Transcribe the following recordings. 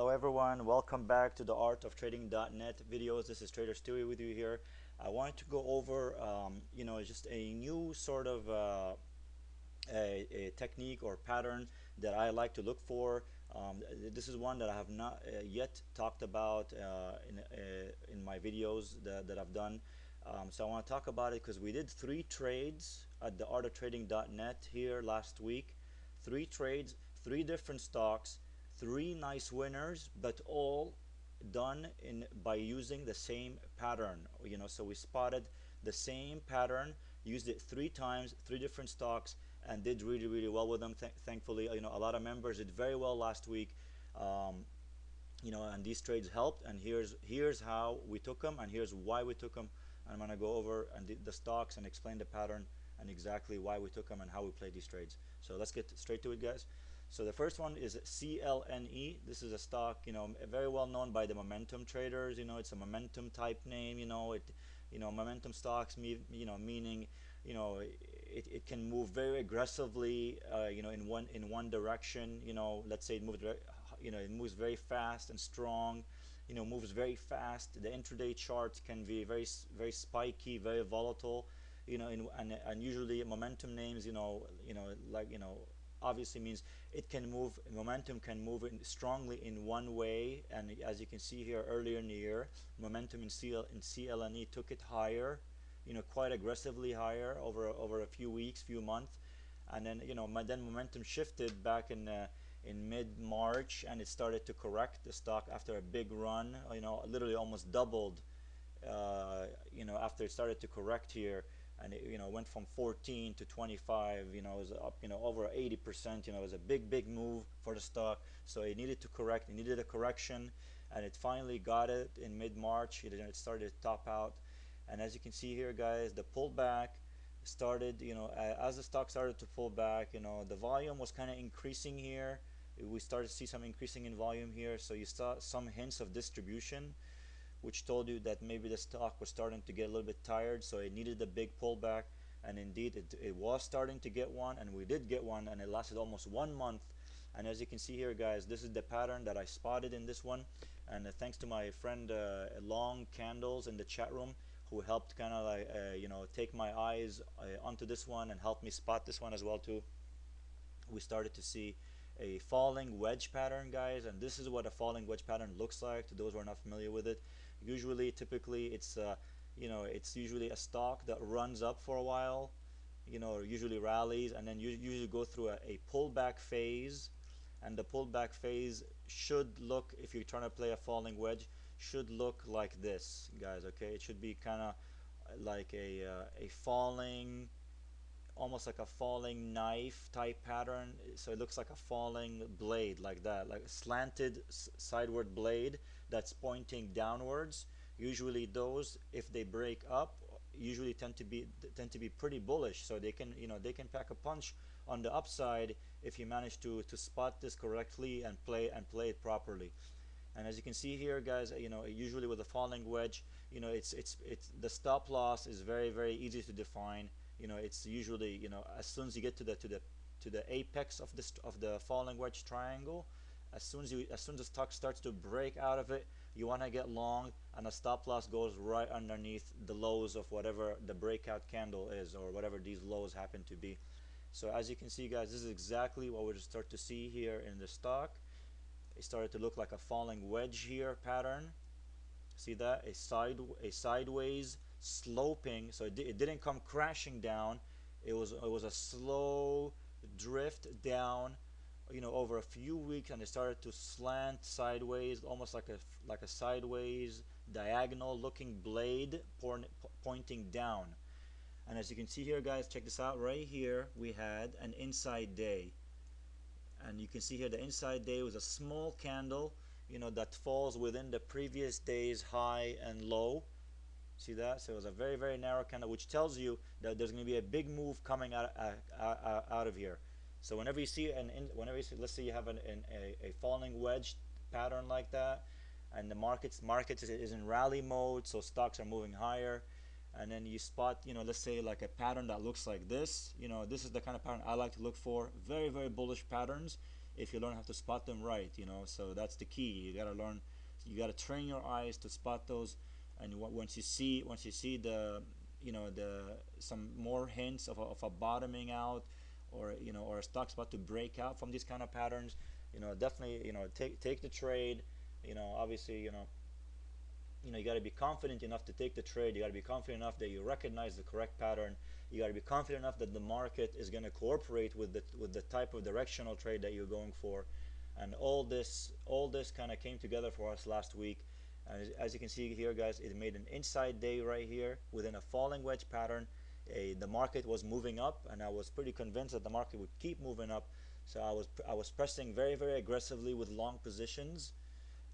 Hello everyone, welcome back to the Art of Trading.net videos. This is Trader Stewie with you here. I wanted to go over, just a new sort of a technique or pattern that I like to look for. This is one that I have not yet talked about in my videos that I've done. So I want to talk about it because we did 3 trades at the Art of Trading.net here last week. 3 trades, 3 different stocks, 3 nice winners, but all done in by using the same pattern. So we spotted the same pattern, used it 3 times, 3 different stocks, and did really well with them. Thankfully, a lot of members did very well last week. um, and these trades helped, and here's how we took them, and here's why we took them. I'm going to go over and the stocks and explain the pattern and exactly why we took them and how we played these trades. So let's get straight to it, guys. So the first one is CLNE. This is a stock, very well known by the momentum traders. It's a momentum type name. Momentum stocks, meaning, it can move very aggressively, in one direction. Let's say it moves very fast and strong. Moves very fast. The intraday charts can be very spiky, very volatile. And usually momentum names, obviously means it can move. Momentum can move strongly in one way, and as you can see here earlier in the year, momentum in CLNE took it higher, quite aggressively higher over a few weeks, few months, and then then momentum shifted back in mid-March, and it started to correct the stock after a big run. Literally almost doubled. After it started to correct here, and it went from 14 to 25. It was up over 80%. It was a big move for the stock, so it needed to correct. It needed a correction, and it finally got it in mid-March. It started to top out, and as you can see here, guys, the pullback started. As the stock started to pull back, the volume was kind of increasing here. We started to see some increasing in volume here, so you saw some hints of distribution, which told you that maybe the stock was starting to get a little bit tired, so it needed a big pullback. And indeed it was starting to get one, and we did get one, and it lasted almost 1 month. And as you can see here, guys, this is the pattern that I spotted in this one. And thanks to my friend Long Candles in the chat room, who helped kind of like take my eyes onto this one and help me spot this one as well too. We started to see a falling wedge pattern, guys, and this is what a falling wedge pattern looks like to those who are not familiar with it. Typically it's usually a stock that runs up for a while, usually rallies, and then you usually go through a pullback phase. And the pullback phase should look, if you're trying to play a falling wedge, should look like this, guys. Okay, it should be kind of like a falling, almost like a falling knife type pattern. So it looks like a falling blade, like that, like a slanted sideward blade that's pointing downwards. Usually those, if they break up, usually tend to be pretty bullish, so they can pack a punch on the upside if you manage to spot this correctly and play it properly. And as you can see here, guys, usually with a falling wedge, it's the stop loss is very easy to define. It's usually, as soon as you get to the apex of the falling wedge triangle, as soon as the stock starts to break out of it, you want to get long, and the stop loss goes right underneath the lows of whatever the breakout candle is, or whatever these lows happen to be. So as you can see, guys, this is exactly what we're start to see here in the stock. It started to look like a falling wedge here pattern. See that? A sideways sloping. So it didn't come crashing down. It was a slow drift down, over a few weeks, and it started to slant sideways, almost like a sideways diagonal looking blade pointing down. And as you can see here, guys, check this out. Right here we had an inside day, and you can see here the inside day was a small candle, that falls within the previous day's high and low. See that? So it was a very narrow candle, which tells you that there's going to be a big move coming out of here. So whenever you see let's say you have a falling wedge pattern like that, and the markets is in rally mode, so stocks are moving higher, and then you spot, let's say like a pattern that looks like this. This is the kind of pattern I like to look for. Very bullish patterns. if you learn how to spot them right, you know. So that's the key. You gotta learn, you gotta train your eyes to spot those. And once you see the, you know, the some more hints of a bottoming out, or you know, or a stock's about to break out from these kind of patterns, you know, definitely, you know, take the trade. You know, obviously, you know, you got to be confident enough to take the trade. You got to be confident enough that you recognize the correct pattern. You got to be confident enough that the market is going to cooperate with the type of directional trade that you're going for. And all this kind of came together for us last week. And as you can see here, guys, it made an inside day right here within a falling wedge pattern. The market was moving up, and I was pretty convinced that the market would keep moving up. So I was pressing very, very aggressively with long positions.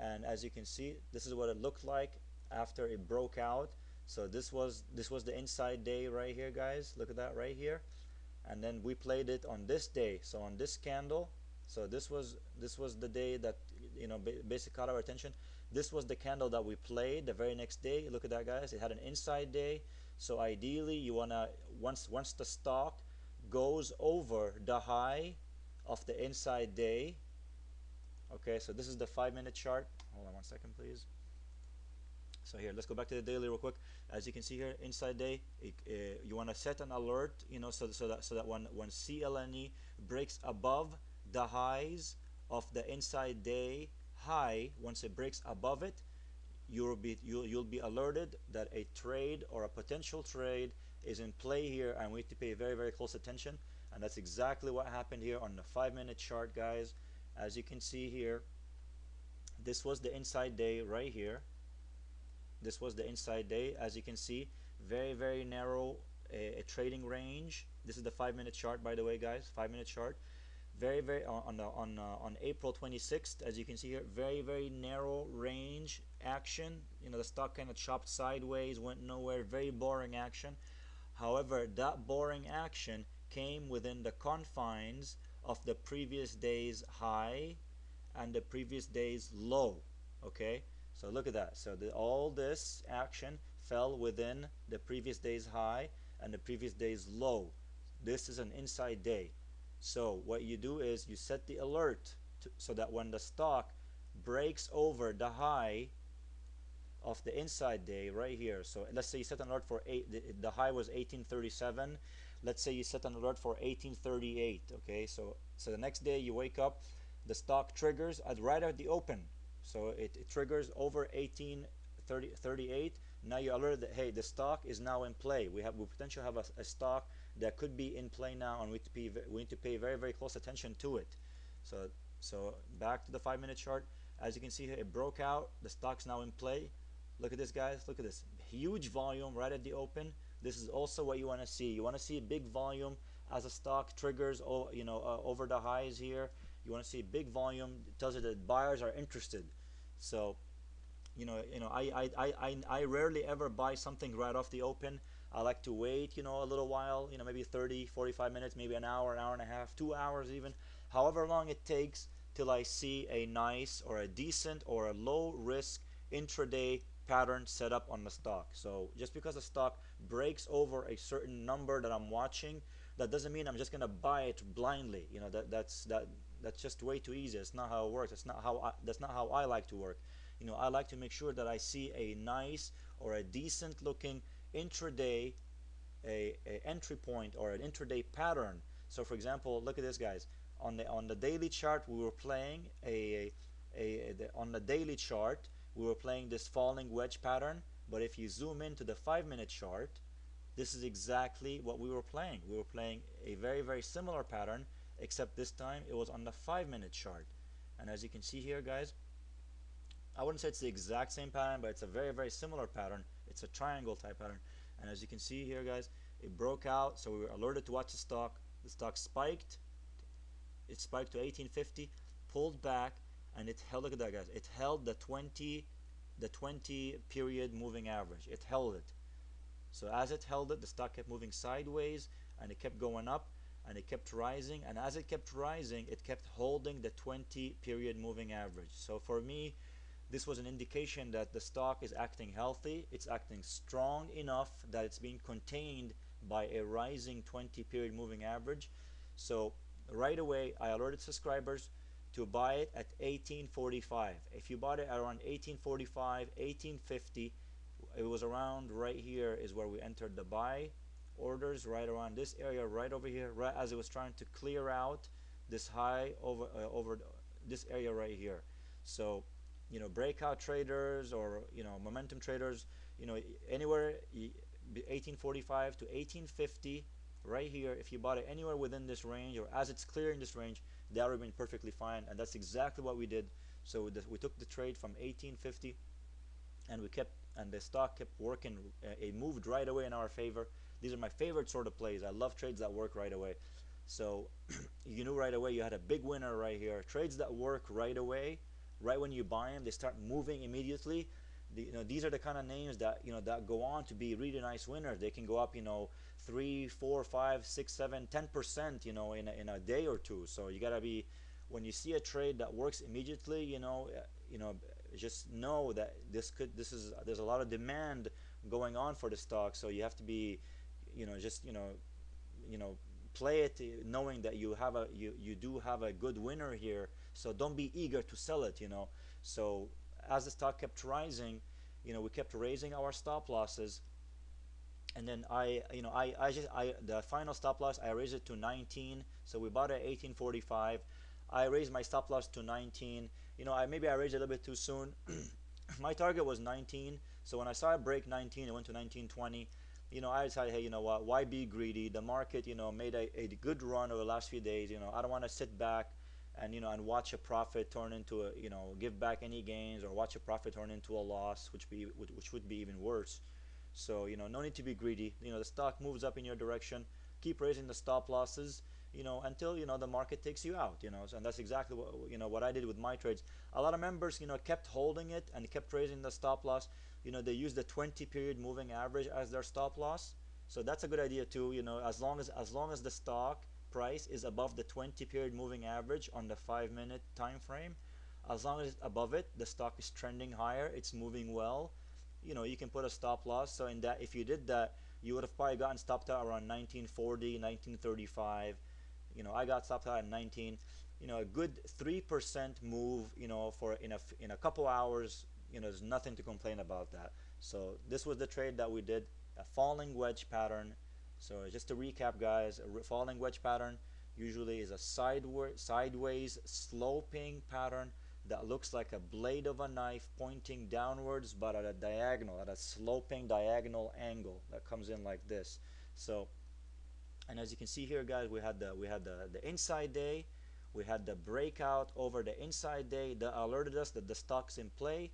And as you can see, this is what it looked like after it broke out. So this was the inside day right here, guys. Look at that right here. And then we played it on this day, so on this candle. So this was the day that, you know, basically caught our attention. This was the candle that we played the very next day. Look at that, guys. It had an inside day. So ideally, you wanna, once the stock goes over the high of the inside day. Okay, so this is the 5-minute chart. Hold on one second, please. So here, let's go back to the daily real quick. As you can see here, inside day, you want to set an alert, you know, so that when CLNE breaks above the highs of the inside day high, once it breaks above it, you'll be alerted that a trade or a potential trade is in play here, and we need to pay very, very close attention. And that's exactly what happened here on the 5-minute chart, guys. As you can see here, this was the inside day right here. This was the inside day. As you can see, very, very narrow a trading range. This is the 5-minute chart, by the way, guys. 5-minute chart. Very, very on April 26th, as you can see here, very, very narrow range action. You know, the stock kind of chopped sideways, went nowhere. Very boring action. However, that boring action came within the confines of the previous day's high and the previous day's low. Okay, so look at that. So all this action fell within the previous day's high and the previous day's low. This is an inside day. So what you do is you set the alert so that when the stock breaks over the high of the inside day right here, so let's say you set an alert for the high was 1837. Let's say you set an alert for 1838. Okay, so the next day you wake up, the stock triggers right at the open. So it triggers over 1838. Now you alert that, hey, the stock is now in play. We potentially have a stock that could be in play now, and we need to pay very, very close attention to it. So back to the 5-minute chart. As you can see here, it broke out. The stock's now in play. Look at this, guys. Look at this. Huge volume right at the open. This is also what you want to see. You want to see big volume as a stock triggers, over the highs here. You want to see big volume. It tells you that buyers are interested. So, I rarely ever buy something right off the open. I like to wait, a little while, maybe 30, 45 minutes, maybe an hour and a half, 2 hours even, however long it takes till I see a nice or a decent or a low risk intraday pattern set up on the stock. So just because the stock breaks over a certain number that I'm watching, that doesn't mean I'm just gonna buy it blindly. That's just way too easy. It's not how it works. That's not how I like to work. I like to make sure that I see a nice or a decent looking intraday a entry point or an intraday pattern. So for example, look at this, guys. On the daily chart, we were playing on the daily chart, we were playing this falling wedge pattern. But if you zoom into the 5-minute chart, this is exactly what we were playing. We were playing a very, very similar pattern, except this time it was on the 5-minute chart. And as you can see here, guys, I wouldn't say it's the exact same pattern, but it's a very, very similar pattern. It's a triangle type pattern. And as you can see here, guys, it broke out, so we were alerted to watch the stock. The stock spiked. It spiked to 1850, pulled back, and it held. Look at that, guys. It held the 20 period moving average. It held it. So as it held it, the stock kept moving sideways, and it kept going up, and it kept rising. And as it kept rising, it kept holding the 20 period moving average. So for me, this was an indication that the stock is acting healthy. It's acting strong enough that it's being contained by a rising 20 period moving average. So right away, I alerted subscribers to buy it at 1845. If you bought it at around 1845, 1850, it was around right here is where we entered the buy orders, right around this area, right over here, right as it was trying to clear out this high over this area right here. So, you know, breakout traders or, you know, momentum traders, you know, anywhere 1845 to 1850 right here, if you bought it anywhere within this range or as it's clearing this range, that would have been perfectly fine, and that's exactly what we did. So we took the trade from 1850, and the stock kept working. It moved right away in our favor. These are my favorite sort of plays. I love trades that work right away. So you knew right away you had a big winner right here. Trades that work right away, right when you buy them, they start moving immediately. You know, these are the kind of names that, you know, that go on to be really nice winners. They can go up, you know, 3, 4, 5, 6, 7, 10%, you know, in a day or two. So you gotta be, when you see a trade that works immediately, you know, just know that there's a lot of demand going on for the stock. So you have to be, you know, just you know, play it knowing that you do have a good winner here. So don't be eager to sell it, you know. So as the stock kept rising, you know, we kept raising our stop losses, and then the final stop loss, I raised it to 19. So we bought at 1845. I raised my stop loss to 19. You know, maybe I raised it a little bit too soon. My target was 19. So when I saw it break 19, it went to 1920. You know, I decided, hey, you know what, why be greedy? The market, you know, made a good run over the last few days. You know, I don't want to sit back and, you know, and watch a profit turn into a, you know, give back any gains, or watch a profit turn into a loss, which would be even worse. So, you know, no need to be greedy. You know, the stock moves up in your direction. Keep raising the stop losses, you know, until, you know, the market takes you out, you know. So, and that's exactly what, you know, what I did with my trades. A lot of members, you know, kept holding it and kept raising the stop loss. You know, they use the 20 period moving average as their stop loss. So that's a good idea too, you know, as long as the stock price is above the 20 period moving average on the 5-minute time frame, as long as it's above it, the stock is trending higher, it's moving well, you know, you can put a stop loss. So in that, if you did that, you would have probably gotten stopped out around 1940, 1935. You know, I got stopped out at 19. You know, a good 3% move, you know, for in a couple hours, you know, there's nothing to complain about that. So this was the trade that we did, a falling wedge pattern. So just to recap, guys, a falling wedge pattern usually is a sideways sloping pattern that looks like a blade of a knife pointing downwards, but at a diagonal, at a sloping diagonal angle that comes in like this. So, and as you can see here, guys, we had the inside day, we had the breakout over the inside day that alerted us that the stock's in play.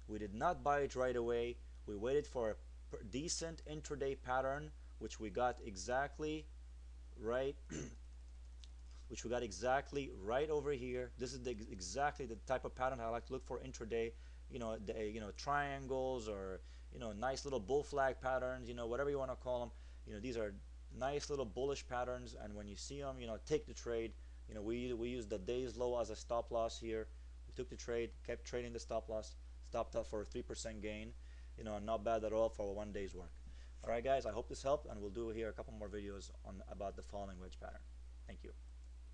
We did not buy it right away. We waited for a decent intraday pattern, which we got exactly right which we got exactly right over here. This is exactly the type of pattern I like to look for intraday. You know, triangles, or, you know, nice little bull flag patterns, you know, whatever you want to call them. You know, these are nice little bullish patterns, and when you see them, you know, take the trade. You know, we use the day's low as a stop loss here. We took the trade, kept trading the stop loss, stopped up for a 3% gain. You know, not bad at all for 1 day's work. All right, guys, I hope this helped, and we'll do here a couple more videos on about the falling wedge pattern. Thank you.